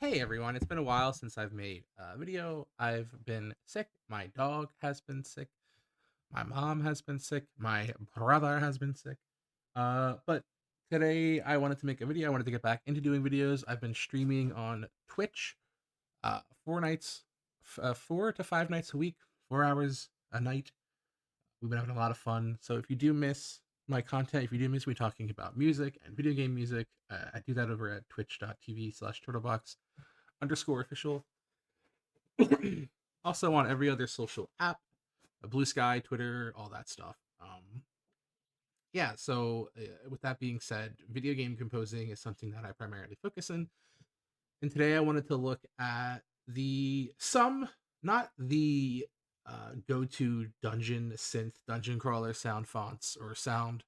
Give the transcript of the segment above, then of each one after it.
Hey everyone, it's been a while since I've made a video. I've been sick. My dog has been sick. My mom has been sick. My brother has been sick. But today I wanted to make a video. I wanted to get back into doing videos. I've been streaming on Twitch 4 nights, 4 to 5 nights a week, 4 hours a night. We've been having a lot of fun. So if you do miss my content, if you do miss me talking about music and video game music, I do that over at twitch.tv/turtlebox_official. Also on every other social app, Blue Sky, Twitter, all that stuff. Yeah, so with that being said, video game composing is something that I primarily focus in. And today I wanted to look at not the go-to dungeon crawler sound fonts or sound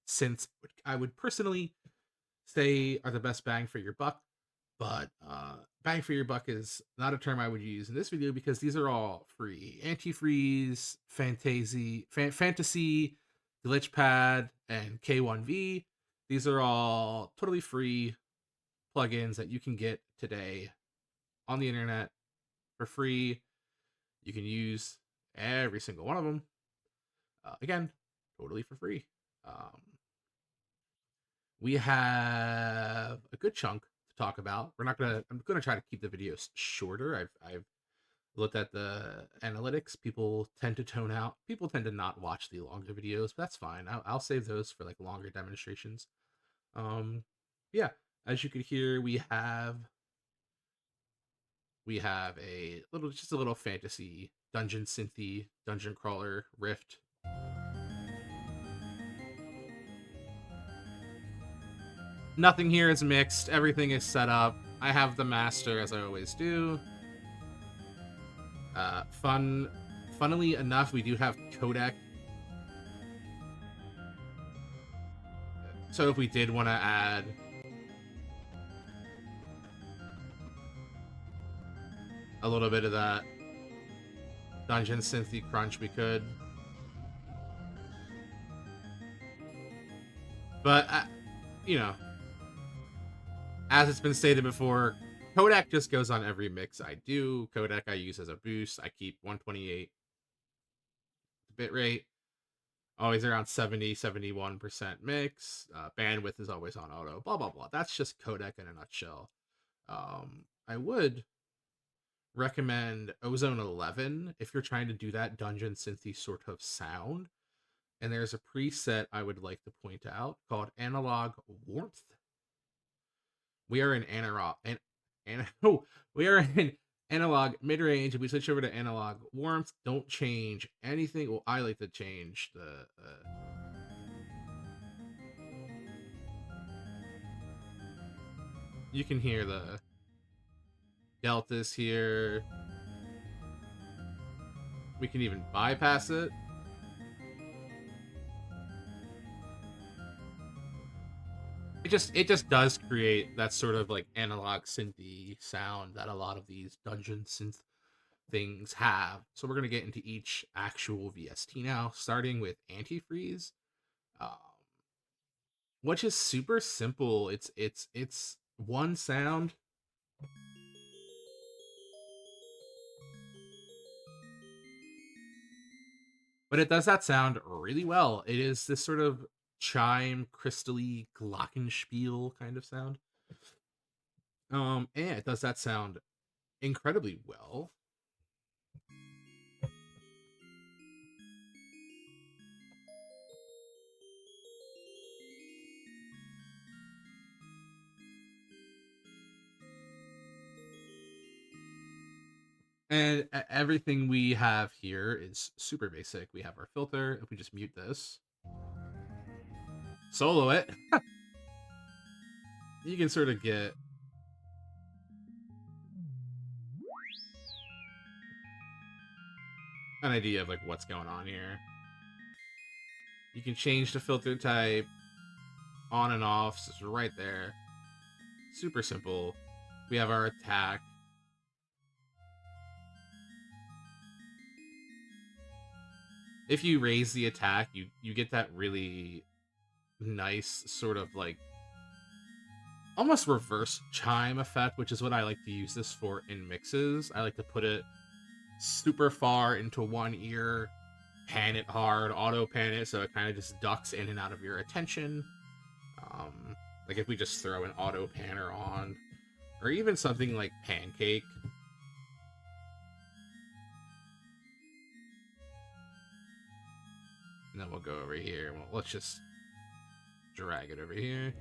synths I would personally say are the best bang for your buck. But bang for your buck is not a term I would use in this video because these are all free. Antifreeze, Fantasy, Glitchpad, and K1V. These are all totally free plugins that you can get today on the internet for free. You can use every single one of them. Again, totally for free. Um, we have a good chunk to talk about. I'm gonna try to keep the videos shorter. I've looked at the analytics. People tend to tone out. People tend to not watch the longer videos, but that's fine. I'll save those for like longer demonstrations. Um, yeah, as you could hear, we have just a little fantasy dungeon synthy dungeon crawler rift. Nothing here is mixed. Everything is set up. I have the master as I always do. Funnily enough, we do have codec. So if we did want to add a little bit of that dungeon synthy crunch, we could. But you know, as it's been stated before, codec just goes on every mix I do. Codec I use as a boost. I keep 128 bitrate, always around 70-71% mix. Bandwidth is always on auto. Blah blah blah. That's just codec in a nutshell. I would recommend Ozone 11 if you're trying to do that dungeon synthy sort of sound. And there's a preset I would like to point out called Analog Warmth. We are in we are in analog mid range. If we switch over to analog warmth, don't change anything. Well, I like to change the. You can hear the deltas here. We can even bypass it. It just does create that sort of like analog synthy sound that a lot of these dungeon synth things have. So we're gonna get into each actual VST now, starting with Antifreeze, um, which is super simple. It's one sound. But it does that sound really well. It is this sort of chime, crystally glockenspiel kind of sound. And it does that sound incredibly well. And everything we have here is super basic. We have our filter. If we just mute this, solo it, you can sort of get an idea of like what's going on here. You can change the filter type on and off, so it's right there. Super simple. We have our attack. If you raise the attack, you get that really nice sort of like almost reverse chime effect, which is what I like to use this for in mixes. I like to put it super far into one ear, pan it hard, auto pan it, so it kind of just ducks in and out of your attention. Um, like if we just throw an auto panner on, or even something like Pancake. And then we'll go over here. Well, let's just drag it over here.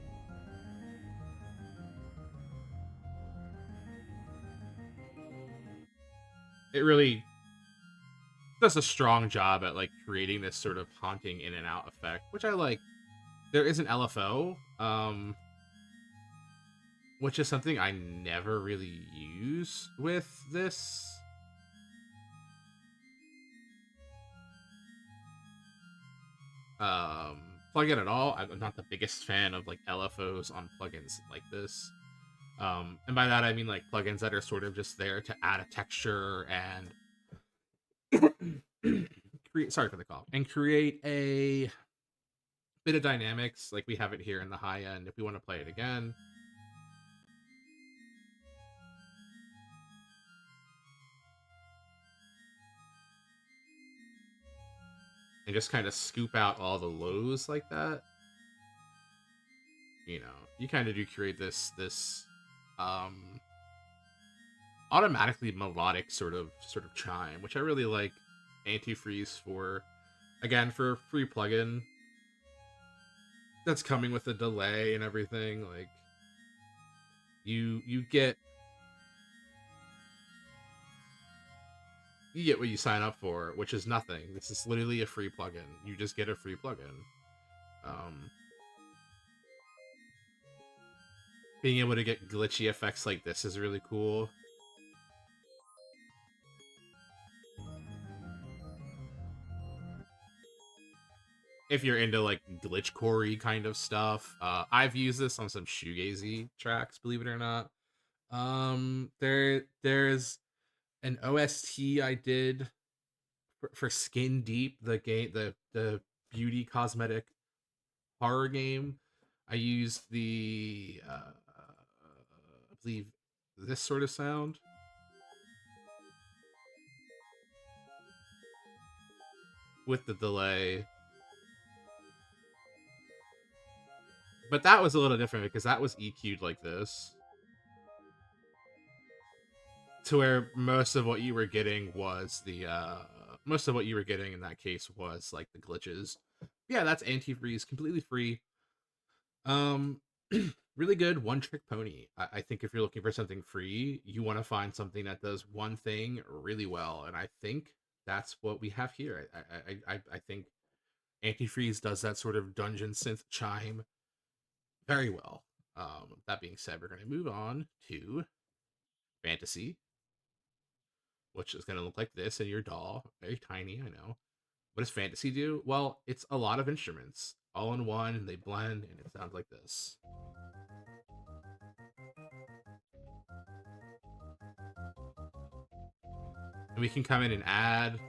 It really does a strong job at like creating this sort of haunting in and out effect, which I like. There is an LFO, which is something I never really use with this. Plugin at all. I'm not the biggest fan of like LFOs on plugins like this. And by that I mean like plugins that are sort of just there to add a texture and create. Sorry for the call. And create a bit of dynamics, like we have it here in the high end. If we want to play it again, and just kind of scoop out all the lows like that, you know, you kind of do create this um automatically melodic sort of chime, which I really like Antifreeze for. Again, for a free plugin that's coming with a delay and everything, like you get what you sign up for, which is nothing. This is literally a free plugin. You just get a free plugin. Um, being able to get glitchy effects like this is really cool. If you're into like glitchcore kind of stuff, I've used this on some shoegazy tracks, believe it or not. There's an OST I did for Skin Deep, the game, the beauty cosmetic horror game. I used I believe this sort of sound with the delay. But that was a little different because that was EQ'd like this. To where most of what you were getting was the most of what you were getting in that case was like the glitches. Yeah, that's Antifreeze, completely free. Um really good one trick pony. I think if you're looking for something free, you want to find something that does one thing really well, and I think that's what we have here. I think Antifreeze does that sort of dungeon synth chime very well. That being said, we're going to move on to fantasy, which is going to look like this in your doll. Very tiny, I know. What does fantasy do? Well, it's a lot of instruments all in one, and they blend, and it sounds like this. And we can come in and add.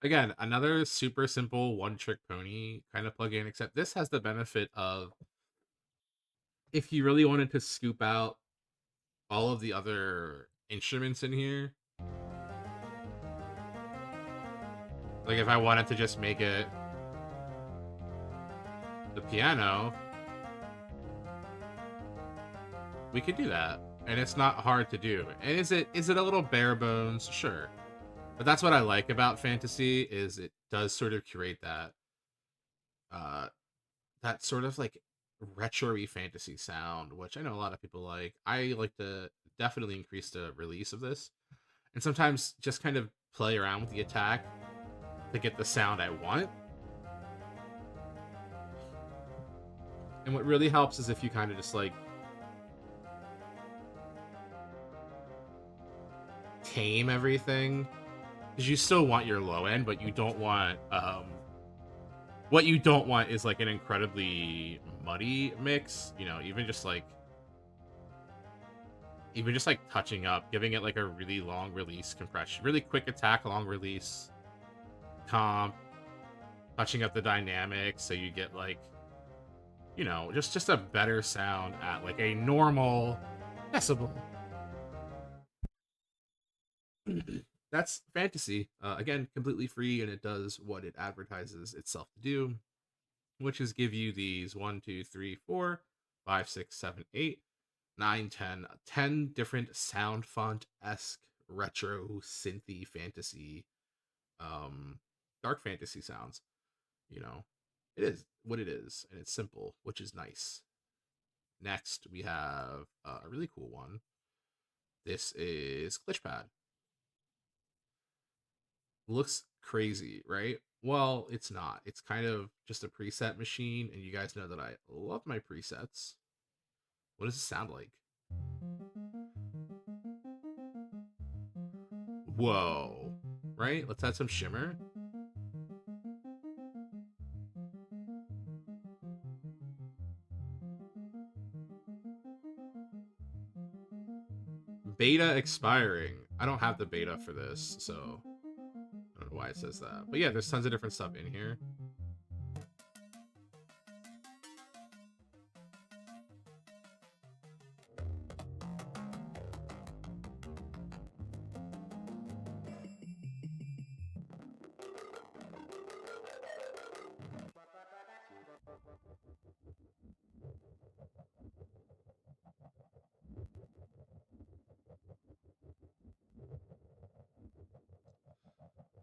Again, another super simple one trick pony kind of plugin, except this has the benefit of if you really wanted to scoop out all of the other instruments in here, like if I wanted to just make it the piano, we could do that. And it's not hard to do. And is it a little bare bones? Sure. But that's what I like about fantasy is it does sort of create uh that sort of like retro-y fantasy sound, which I know a lot of people like. I like to definitely increase the release of this. And sometimes just kind of play around with the attack to get the sound I want. And what really helps is if you kind of just like tame everything, because you still want your low end, but you don't want what you don't want is like an incredibly muddy mix. You know, even just like touching up, giving it like a really long release compression, really quick attack, long release comp, touching up the dynamics so you get like, you know, just a better sound at like a normal decibel. That's fantasy. Again, completely free, and it does what it advertises itself to do, which is give you these 1, 2, 3, 4, 5, 6, 7, 8, 9, 10 different sound font esque retro synthy fantasy, um, dark fantasy sounds. You know, it is what it is, and it's simple, which is nice. Next, we have a really cool one. This is Glitchpad. Looks crazy, right? Well, it's not. It's kind of just a preset machine, and you guys know that I love my presets. What does it sound like? Whoa. Right? Let's add some shimmer. Beta expiring. I don't have the beta for this, so I don't know why it says that. But yeah, there's tons of different stuff in here.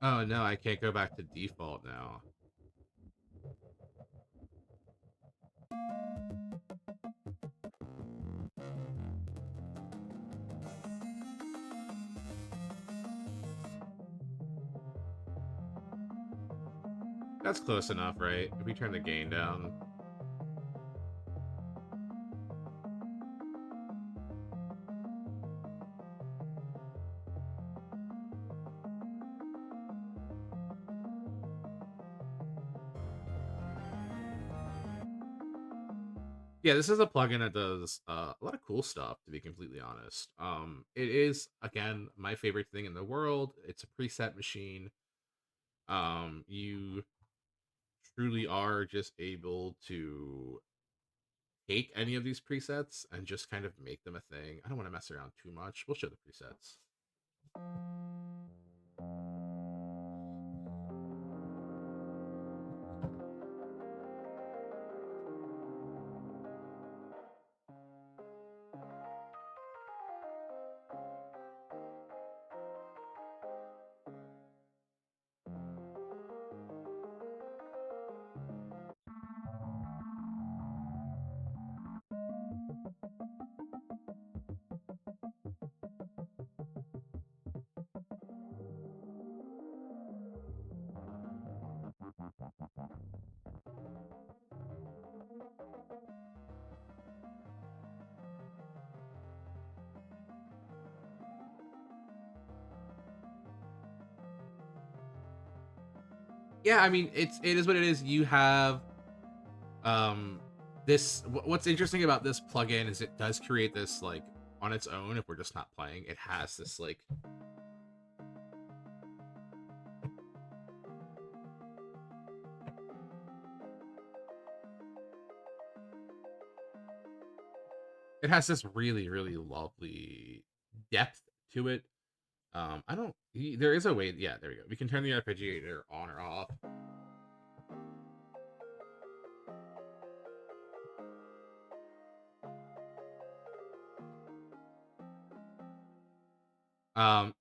Oh no, I can't go back to default now. That's close enough, right? If we turn the gain down. Yeah, this is a plugin that does a lot of cool stuff, to be completely honest. It is, again, my favorite thing in the world. It's a preset machine. You truly are just able to take any of these presets and just kind of make them a thing. I don't want to mess around too much. We'll show the presets. Yeah, I mean, it is what it is. You have um this what's interesting about this plugin is it does create this like on its own. If we're just not playing, it has this like really really lovely depth to it. I don't there is a way. Yeah, there we go. We can turn the arpeggiator on or off.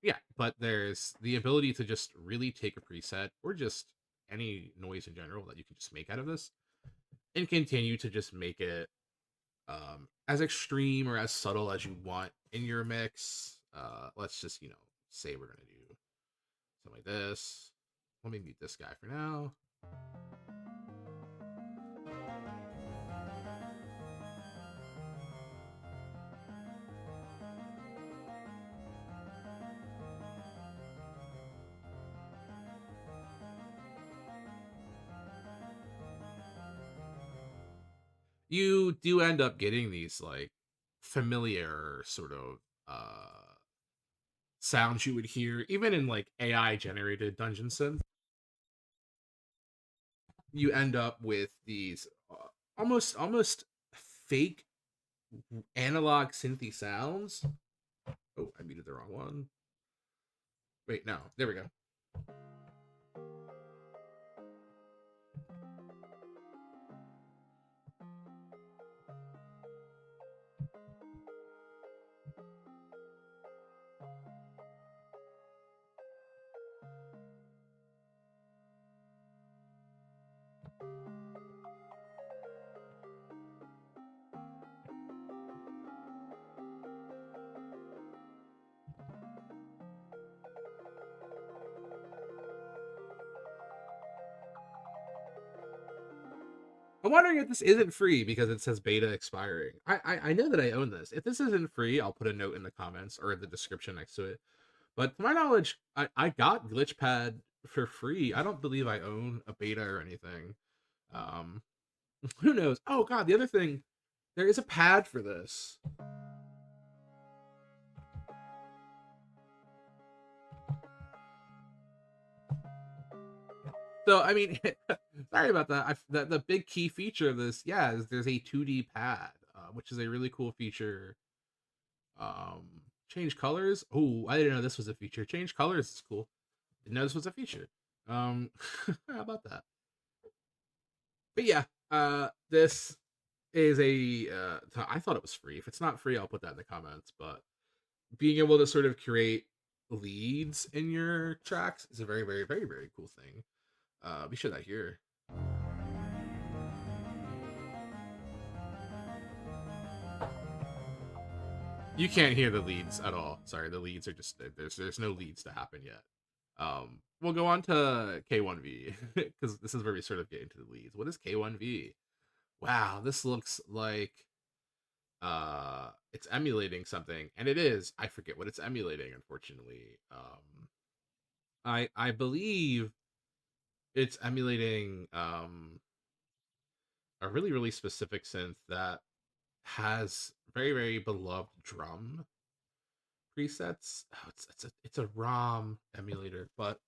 Yeah, but there's the ability to just really take a preset or just any noise in general that you can just make out of this and continue to just make it as extreme or as subtle as you want in your mix. Let's just, say we're gonna do something like this. Let me mute this guy for now. You do end up getting these like familiar sort of sounds you would hear even in like AI generated dungeon synth. You end up with these almost fake analog synthy sounds. Oh, I muted the wrong one. Wait, no, there we go. I'm wondering if this isn't free because it says beta expiring. I know that I own this. If this isn't free, I'll put a note in the comments or in the description next to it. But to my knowledge, I got Glitchpad for free. I don't believe I own a beta or anything. Um, who knows? Oh god, the other thing, there is a pad for this. So I mean, sorry about that. The big key feature of this, yeah, is there's a 2D pad, which is a really cool feature. Change colors. Oh, I didn't know this was a feature. Change colors is cool. Didn't know this was a feature. How about that? But yeah, this is a. I thought it was free. If it's not free, I'll put that in the comments. But being able to sort of create leads in your tracks is a very, very, very, very cool thing. Be sure that here. You can't hear the leads at all. Sorry, the leads are just there's no leads to happen yet. We'll go on to K1V because this is where we sort of get into the leads. What is K1V? Wow, this looks like it's emulating something, and it is. I forget what it's emulating, unfortunately. I believe it's emulating a really really specific synth that has very very beloved drum presets. Oh, it's a ROM emulator, but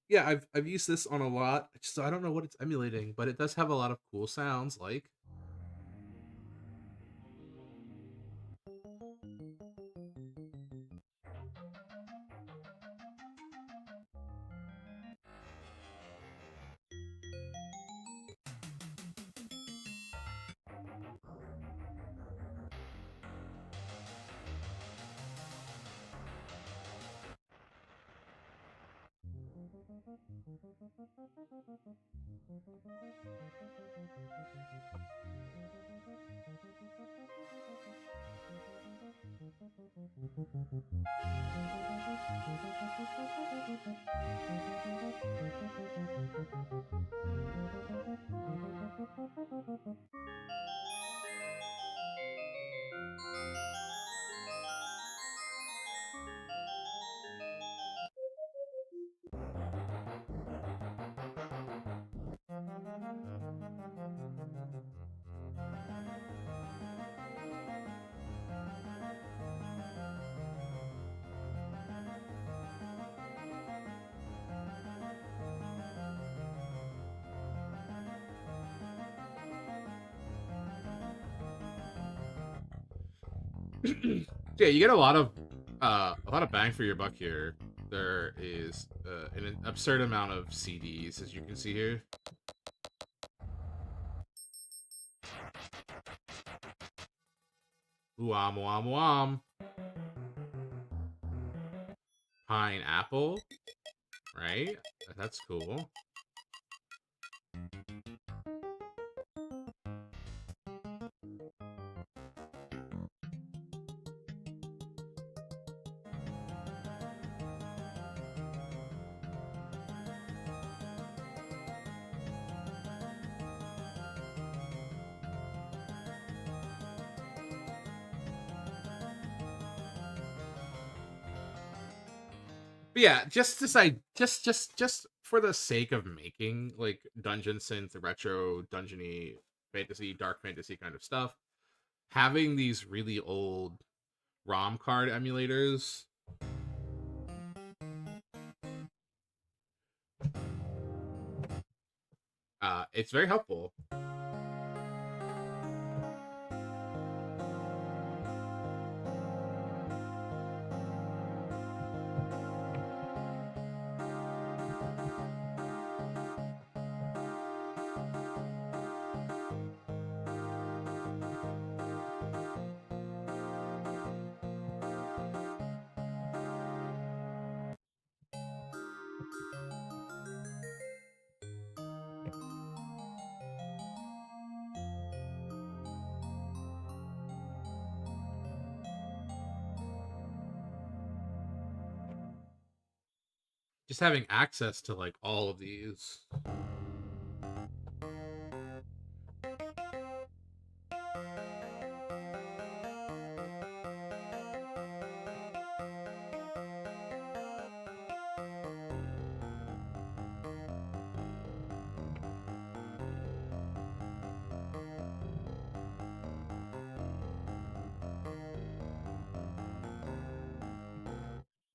yeah, I've used this on a lot, so I don't know what it's emulating, but it does have a lot of cool sounds like yeah, you get a lot of bang for your buck here. There is an absurd amount of CDs, as you can see here. Wham wham wham. Pineapple, right? That's cool. But yeah, just decide just for the sake of making like dungeon synth, retro, dungeony, fantasy, dark fantasy kind of stuff, having these really old ROM card emulators, it's very helpful. Just having access to like all of these.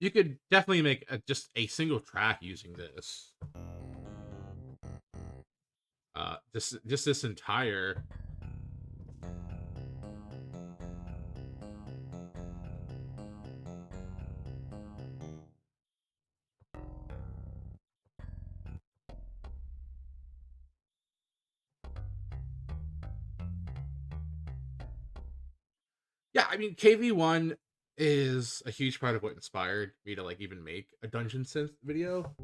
You could definitely make just a single track using this. Just this entire. Yeah, I mean KV1 is a huge part of what inspired me to like even make a dungeon synth video.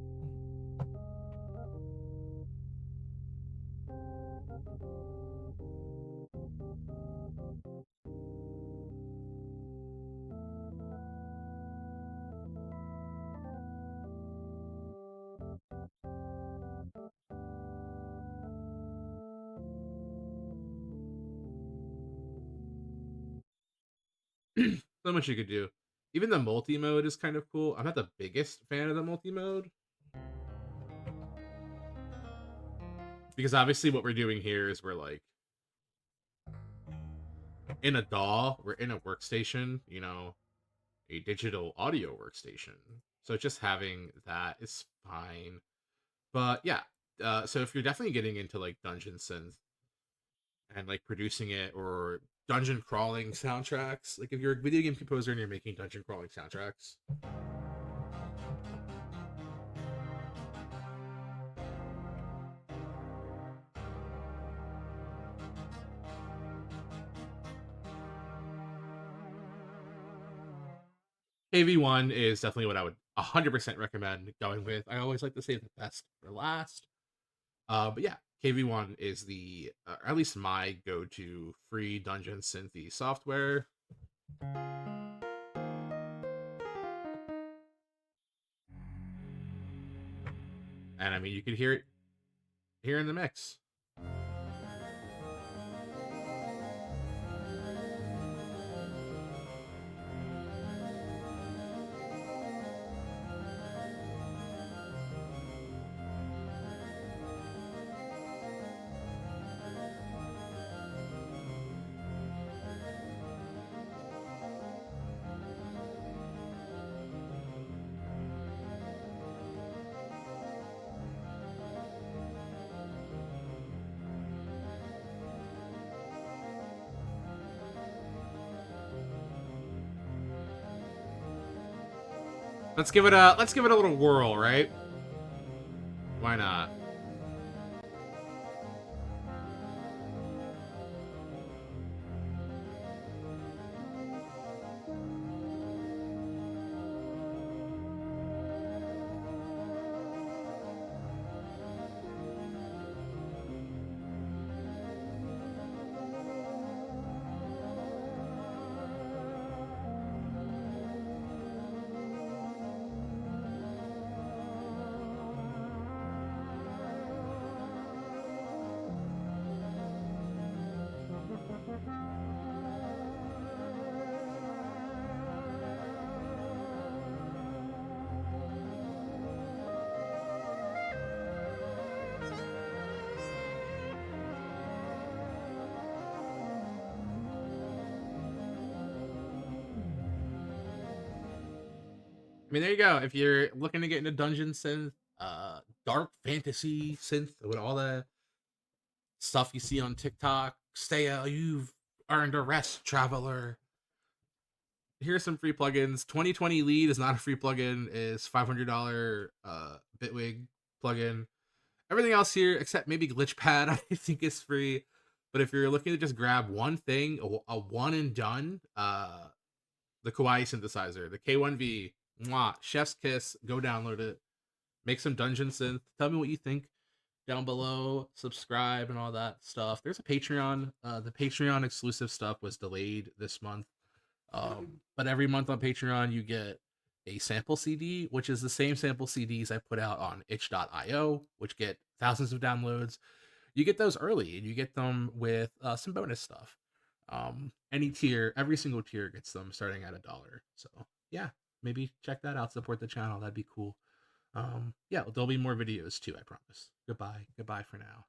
So much you could do. Even the multi mode is kind of cool. I'm not the biggest fan of the multi mode because obviously what we're doing here is we're like in a DAW, we're in a workstation, a digital audio workstation. So just having that is fine. But yeah, so if you're definitely getting into like dungeon synth and like producing it or dungeon crawling soundtracks, like if you're a video game composer and you're making dungeon crawling soundtracks, AV1 is definitely what I would 100% recommend going with. I always like to save the best for last. But yeah, KV1 is the, or at least my go-to free dungeon synthy software. And I mean, you can hear it here in the mix. Let's give it a little whirl, right? Why not? I mean, there you go. If you're looking to get into dungeon synth, dark fantasy synth with all the stuff you see on TikTok, stay out, you've earned a rest, traveler. Here's some free plugins. 2020 Lead is not a free plugin, is $500 Bitwig plugin. Everything else here, except maybe Glitchpad, I think is free. But if you're looking to just grab one thing, a one and done, the Kawaii synthesizer, the K1V, mwah, chef's kiss, go download it. Make some dungeon synth. Tell me what you think down below. Subscribe and all that stuff. There's a Patreon. The Patreon exclusive stuff was delayed this month. But every month on Patreon, you get a sample CD, which is the same sample CDs I put out on itch.io, which get thousands of downloads. You get those early, and you get them with some bonus stuff. Any tier, every single tier gets them starting at $1. So yeah, maybe check that out. Support the channel. That'd be cool. Yeah, there'll be more videos too. I promise. Goodbye. Goodbye for now.